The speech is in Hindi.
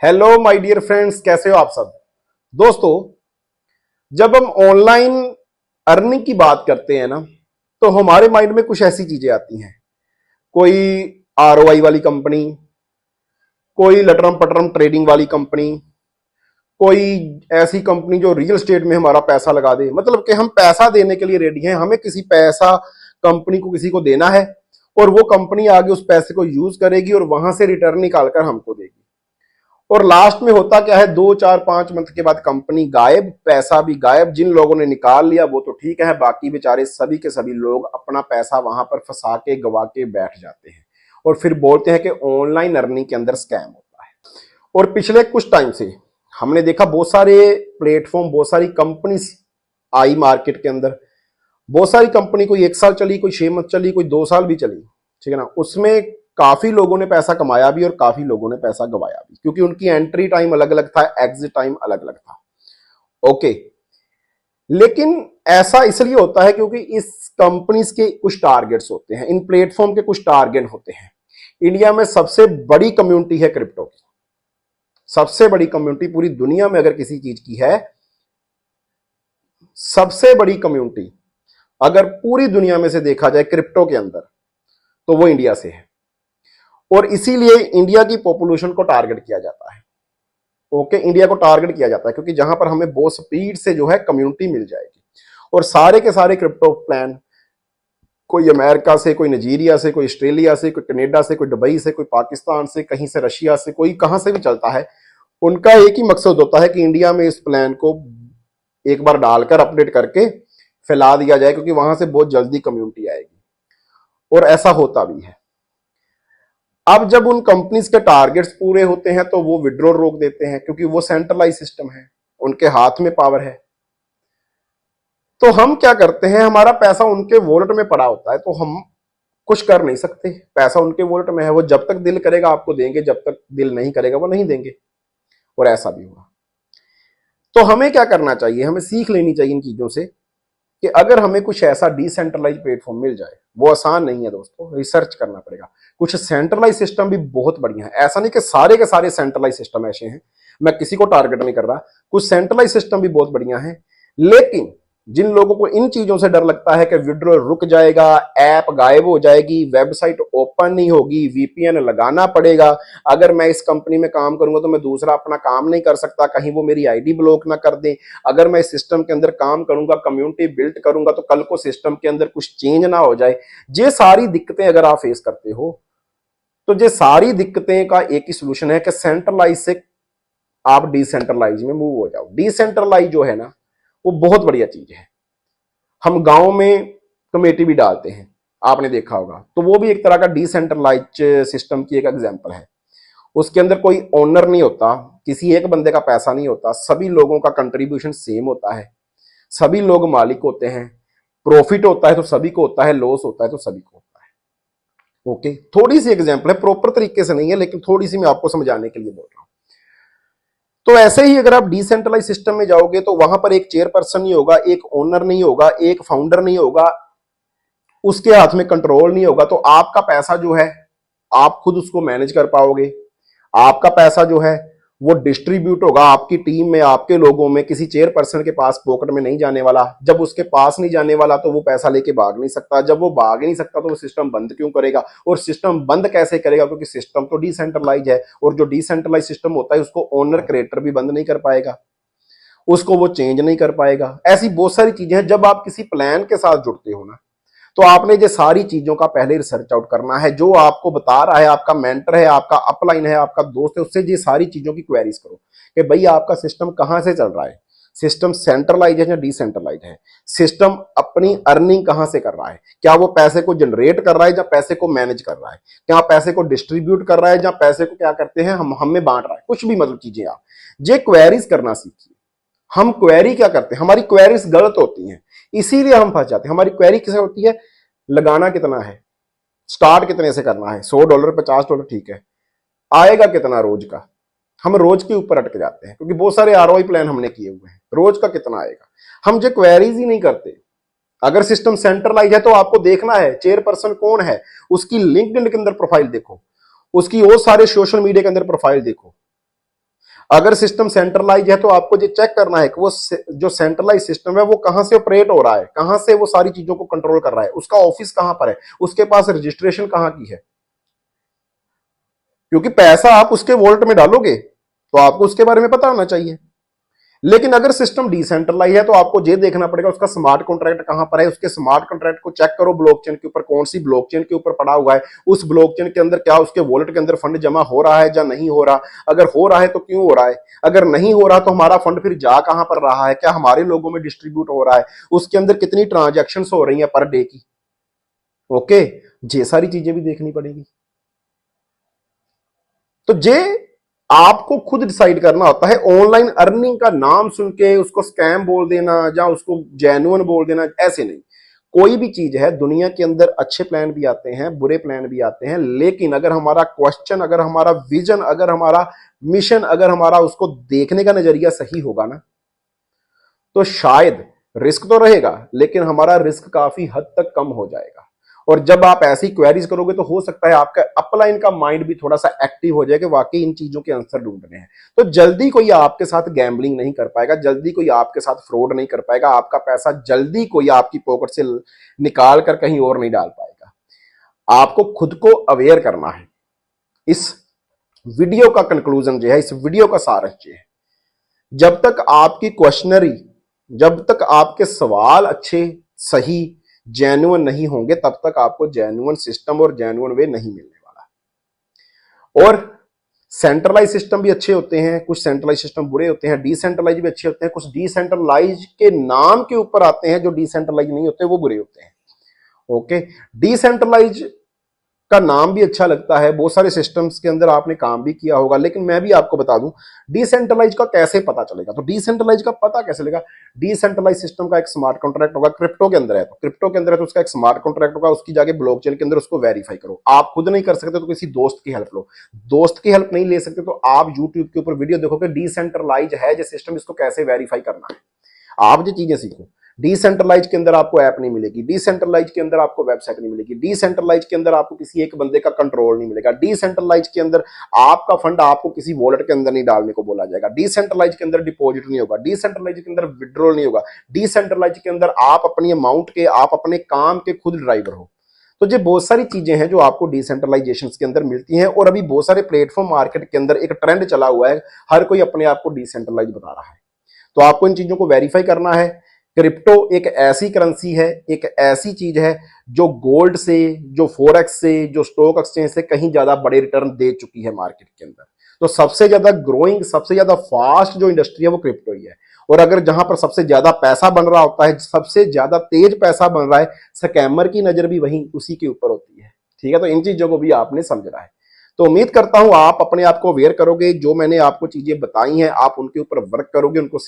हेलो माय डियर फ्रेंड्स, कैसे हो आप सब। दोस्तों, जब हम ऑनलाइन अर्निंग की बात करते हैं ना, तो हमारे माइंड में कुछ ऐसी चीजें आती हैं। कोई आरओआई वाली कंपनी, कोई लटरम पटरम ट्रेडिंग वाली कंपनी, कोई ऐसी कंपनी जो रियल स्टेट में हमारा पैसा लगा दे। मतलब कि हम पैसा देने के लिए रेडी हैं, हमें किसी पैसा कंपनी को किसी को देना है और वो कंपनी आगे उस पैसे को यूज करेगी और वहां से रिटर्न निकालकर हमको देगी। और लास्ट में होता क्या है, 2 4 5 मंथ के बाद कंपनी गायब, पैसा भी गायब। जिन लोगों ने निकाल लिया वो तो ठीक है, बाकी बेचारे सभी के सभी लोग अपना पैसा वहां पर फंसा के गवा के बैठ जाते हैं और फिर बोलते हैं कि ऑनलाइन अर्निंग के अंदर स्कैम होता है। और पिछले कुछ टाइम से हमने देखा बहुत सारे प्लेटफॉर्म, बहुत सारी कंपनी आई मार्केट के अंदर। बहुत सारी कंपनी, कोई 1 साल चली, कोई 6 मंथ चली, कोई 2 साल भी चली, ठीक है ना। उसमें काफी लोगों ने पैसा कमाया भी और काफी लोगों ने पैसा गवाया भी, क्योंकि उनकी एंट्री टाइम अलग अलग था, एग्जिट टाइम अलग अलग था। ओके, लेकिन ऐसा इसलिए होता है क्योंकि इस कंपनीज के कुछ टारगेट्स होते हैं, इन प्लेटफॉर्म के कुछ टारगेट होते हैं। इंडिया में सबसे बड़ी कम्युनिटी है क्रिप्टो की, सबसे बड़ी कम्युनिटी पूरी दुनिया में अगर किसी चीज की है, सबसे बड़ी कम्युनिटी अगर पूरी दुनिया में से देखा जाए क्रिप्टो के अंदर, तो वो इंडिया से है। और इसीलिए इंडिया की पॉपुलेशन को टारगेट किया जाता है। ओके, इंडिया को टारगेट किया जाता है क्योंकि जहां पर हमें बहुत स्पीड से जो है कम्युनिटी मिल जाएगी। और सारे के सारे क्रिप्टो प्लान, कोई अमेरिका से, कोई नाइजीरिया से, कोई ऑस्ट्रेलिया से, कोई कनाडा से, कोई दुबई से, कोई पाकिस्तान से, कहीं से रशिया से, कोई कहां से भी चलता है। उनका एक ही मकसद होता है कि इंडिया में इस प्लान को एक बार डालकर अपडेट करके फैला दिया जाए, क्योंकि वहां से बहुत जल्दी कम्युनिटी आएगी। और ऐसा होता भी है। अब जब उन कंपनीज के टारगेट्स पूरे होते हैं तो वो विड्रॉल रोक देते हैं, क्योंकि वो सेंट्रलाइज सिस्टम है, उनके हाथ में पावर है। तो हम क्या करते हैं, हमारा पैसा उनके वॉलेट में पड़ा होता है, तो हम कुछ कर नहीं सकते। पैसा उनके वॉलेट में है, वो जब तक दिल करेगा आपको देंगे, जब तक दिल नहीं करेगा वो नहीं देंगे। और ऐसा भी हुआ। तो हमें क्या करना चाहिए, हमें सीख लेनी चाहिए इन चीजों से कि अगर हमें कुछ ऐसा डिसेंट्रलाइज प्लेटफॉर्म मिल जाए, वो आसान नहीं है दोस्तों, रिसर्च करना पड़ेगा। कुछ सेंट्रलाइज सिस्टम भी बहुत बढ़िया है, ऐसा नहीं कि सारे के सारे सेंट्रलाइज सिस्टम ऐसे हैं, मैं किसी को टारगेट नहीं कर रहा। कुछ सेंट्रलाइज सिस्टम भी बहुत बढ़िया है, लेकिन जिन लोगों को इन चीजों से डर लगता है कि विड्रॉल रुक जाएगा, ऐप गायब हो जाएगी, वेबसाइट ओपन नहीं होगी, वीपीएन लगाना पड़ेगा, अगर मैं इस कंपनी में काम करूंगा तो मैं दूसरा अपना काम नहीं कर सकता, कहीं वो मेरी आईडी ब्लॉक ना कर दे, अगर मैं इस सिस्टम के अंदर काम करूंगा, कम्युनिटी बिल्ड करूंगा, तो कल को सिस्टम के अंदर कुछ चेंज ना हो जाए। ये सारी दिक्कतें अगर आप फेस करते हो, तो ये सारी दिक्कतें का एक ही सोल्यूशन है कि सेंट्रलाइज से आप डिसेंट्रलाइज में मूव हो जाओ। डिसेंट्रलाइज जो है ना, वो बहुत बढ़िया चीज है। हम गांव में कमेटी भी डालते हैं, आपने देखा होगा, तो वो भी एक तरह का डिसेंट्रलाइज सिस्टम की एक एग्जांपल है। उसके अंदर कोई ओनर नहीं होता, किसी एक बंदे का पैसा नहीं होता, सभी लोगों का कंट्रीब्यूशन सेम होता है, सभी लोग मालिक होते हैं। प्रॉफिट होता है तो सभी को होता है, लॉस होता है तो सभी को होता है। ओके, थोड़ी सी एग्जांपल है, प्रॉपर तरीके से नहीं है, लेकिन थोड़ी सी मैं आपको समझाने के लिए बोल रहा हूं। तो ऐसे ही अगर आप डिसेंट्रलाइज सिस्टम में जाओगे तो वहां पर एक चेयरपर्सन नहीं होगा, एक ओनर नहीं होगा, एक फाउंडर नहीं होगा, उसके हाथ में कंट्रोल नहीं होगा। तो आपका पैसा जो है आप खुद उसको मैनेज कर पाओगे। आपका पैसा जो है वो डिस्ट्रीब्यूट होगा आपकी टीम में, आपके लोगों में, किसी चेयरपर्सन के पास पॉकेट में नहीं जाने वाला। जब उसके पास नहीं जाने वाला तो वो पैसा लेके भाग नहीं सकता। जब वो भाग नहीं सकता तो वो सिस्टम बंद क्यों करेगा, और सिस्टम बंद कैसे करेगा, क्योंकि सिस्टम तो डिसेंट्रलाइज है, और जो डिसेंट्रलाइज सिस्टम होता है उसको ओनर क्रिएटर भी बंद नहीं कर पाएगा, उसको वो चेंज नहीं कर पाएगा। ऐसी बहुत सारी चीजें हैं। जब आप किसी प्लान के साथ जुड़ते हो ना, तो आपने ये सारी चीजों का पहले रिसर्च आउट करना है। जो आपको बता रहा है, आपका मेंटर है, आपका अपलाइन है, आपका दोस्त है, उससे ये सारी चीजों की क्वेरीज करो कि भाई आपका सिस्टम कहां से चल रहा है, सिस्टम सेंट्रलाइज है या डिसेंट्रलाइज है, सिस्टम अपनी अर्निंग कहां से कर रहा है, क्या वो पैसे को जनरेट कर रहा है या पैसे को मैनेज कर रहा है, क्या पैसे को डिस्ट्रीब्यूट कर रहा है या पैसे को क्या करते हैं हमें बांट रहा है, कुछ भी मतलब चीजें आप ये क्वेरीज करना सीखिए। हम क्वेरी क्या करते हैं, हमारी क्वेरीज गलत होती हैं, इसीलिए हम फंस जाते हैं। हमारी क्वेरी किसे होती है, लगाना कितना है, स्टार्ट कितने से करना है, $100 $50, ठीक है, आएगा कितना रोज का। हम रोज के ऊपर अटक जाते हैं, क्योंकि बहुत सारे आरओआई प्लान हमने किए हुए हैं, रोज का कितना आएगा, हम जो क्वेरीज ही नहीं करते। अगर सिस्टम सेंट्रलाइज है तो आपको देखना है चेयरपर्सन कौन है, उसकी लिंक्डइन के अंदर प्रोफाइल देखो, उसकी और सारे सोशल मीडिया के अंदर प्रोफाइल देखो, अगर सिस्टम सेंट्रलाइज है तो आपको ये चेक करना है कि वो जो सेंट्रलाइज सिस्टम है वो कहां से ऑपरेट हो रहा है, कहां से वो सारी चीजों को कंट्रोल कर रहा है, उसका ऑफिस कहां पर है, उसके पास रजिस्ट्रेशन कहां की है। क्योंकि पैसा आप उसके वॉलेट में डालोगे तो आपको उसके बारे में पता होना चाहिए। लेकिन अगर सिस्टम डिसेंट्रलाइज है तो आपको ये देखना पड़ेगा उसका स्मार्ट कॉन्ट्रैक्ट कहां पर है, उसके स्मार्ट कॉन्ट्रैक्ट को चेक करो ब्लॉकचेन के ऊपर, कौन सी ब्लॉकचेन के ऊपर पड़ा हुआ है, उस ब्लॉकचेन के अंदर क्या उसके वॉलेट के अंदर फंड जमा हो रहा है या नहीं हो रहा, अगर हो रहा है तो क्यों हो रहा है, अगर नहीं हो रहा तो हमारा फंड फिर जा कहां पर रहा है, क्या हमारे लोगों में डिस्ट्रीब्यूट हो रहा है, उसके अंदर कितनी ट्रांजेक्शन हो रही है पर डे की। ओके, ये सारी चीजें भी देखनी पड़ेगी। तो ये आपको खुद डिसाइड करना होता है। ऑनलाइन अर्निंग का नाम सुन के उसको स्कैम बोल देना या उसको जेन्युइन बोल देना, ऐसे नहीं। कोई भी चीज है दुनिया के अंदर, अच्छे प्लान भी आते हैं, बुरे प्लान भी आते हैं, लेकिन अगर हमारा क्वेश्चन, अगर हमारा विजन, अगर हमारा मिशन, अगर हमारा उसको देखने का नजरिया सही होगा ना, तो शायद रिस्क तो रहेगा लेकिन हमारा रिस्क काफी हद तक कम हो जाएगा। और जब आप ऐसी क्वेरीज करोगे तो हो सकता है आपका अपलाइन का माइंड भी थोड़ा सा एक्टिव हो जाए कि वाकई इन चीजों के आंसर ढूंढने हैं। तो जल्दी कोई आपके साथ गैम्बलिंग नहीं कर पाएगा, जल्दी कोई आपके साथ फ्रॉड नहीं कर पाएगा, आपका पैसा जल्दी कोई आपकी पॉकेट से निकाल कर कहीं और नहीं डाल पाएगा। आपको खुद को अवेयर करना है। इस वीडियो का कंक्लूजन जो है, इस वीडियो का सारांश ये है, जब तक आपकी क्वेश्चनरी, जब तक आपके सवाल अच्छे, सही, जेन्युइन नहीं होंगे, तब तक आपको जेन्युइन सिस्टम और जेन्युइन वे नहीं मिलने वाला। और सेंट्रलाइज सिस्टम भी अच्छे होते हैं, कुछ सेंट्रलाइज सिस्टम बुरे होते हैं, डिसेंट्रलाइज भी अच्छे होते हैं, कुछ डिसेंट्रलाइज के नाम के ऊपर आते हैं, जो डिसेंट्रलाइज नहीं होते वो बुरे होते हैं। ओके, डिसेंट्रलाइज का नाम भी अच्छा लगता है, बहुत सारे सिस्टम्स के अंदर आपने काम भी किया होगा, लेकिन मैं भी आपको बता दूं डिसेंट्रलाइज का कैसे पता चलेगा। तो डिसेंट्रलाइज का पता कैसे चलेगा, डिसेंट्रलाइज सिस्टम का एक स्मार्ट कॉन्ट्रैक्ट होगा, क्रिप्टो के अंदर है तो क्रिप्टो के अंदर है तो उसका एक स्मार्ट कॉन्ट्रैक्ट होगा, उसकी जाके ब्लॉकचेन के अंदर उसको वेरीफाई करो। आप खुद नहीं कर सकते तो किसी दोस्त की हेल्प लो, दोस्त की हेल्प नहीं ले सकते तो आप यूट्यूब के ऊपर वीडियो देखो कि डिसेंट्रलाइज है जो सिस्टम, इसको कैसे वेरीफाई करना है। आप ये चीजें सीखो। डिसेंट्रलाइज के अंदर आपको ऐप नहीं मिलेगी, डिसेंट्रलाइज के अंदर आपको वेबसाइट नहीं मिलेगी, डिसेंट्रलाइज के अंदर आपको किसी एक बंदे का कंट्रोल नहीं मिलेगा, डिसेंट्रलाइज के अंदर आपका फंड आपको किसी वॉलेट के अंदर नहीं डालने को बोला जाएगा, डिसेंट्रलाइज के अंदर डिपॉजिट नहीं होगा, डिसेंट्रलाइज के अंदर विड्रॉल नहीं होगा, डिसेंट्रलाइज के अंदर आप अपनी अमाउंट के, आप अपने काम के खुद ड्राइवर हो। तो ये बहुत सारी चीजें हैं जो आपको डिसेंट्रलाइजेशन के अंदर मिलती हैं। और अभी बहुत सारे प्लेटफॉर्म मार्केट के अंदर एक ट्रेंड चला हुआ है, हर कोई अपने आप को डिसेंट्रलाइज बता रहा है। तो आपको इन चीजों को वेरीफाई करना है। क्रिप्टो एक ऐसी करेंसी है, एक ऐसी चीज है जो गोल्ड से, जो फॉरेक्स से, जो स्टॉक एक्सचेंज से कहीं ज्यादा बड़े रिटर्न दे चुकी है मार्केट के अंदर। तो सबसे ज्यादा ग्रोइंग, सबसे ज्यादा फास्ट जो इंडस्ट्री है वो क्रिप्टो ही है। और अगर जहां पर सबसे ज्यादा पैसा बन रहा होता है, सबसे ज्यादा तेज पैसा बन रहा है, स्कैमर की नजर भी वहीं उसी के ऊपर होती है। ठीक है, तो इन चीजों को भी आपने समझना है। तो उम्मीद करता हूं आप अपने आप को अवेयर करोगे, जो मैंने आपको चीजें बताई हैं आप उनके ऊपर वर्क करोगे, उनको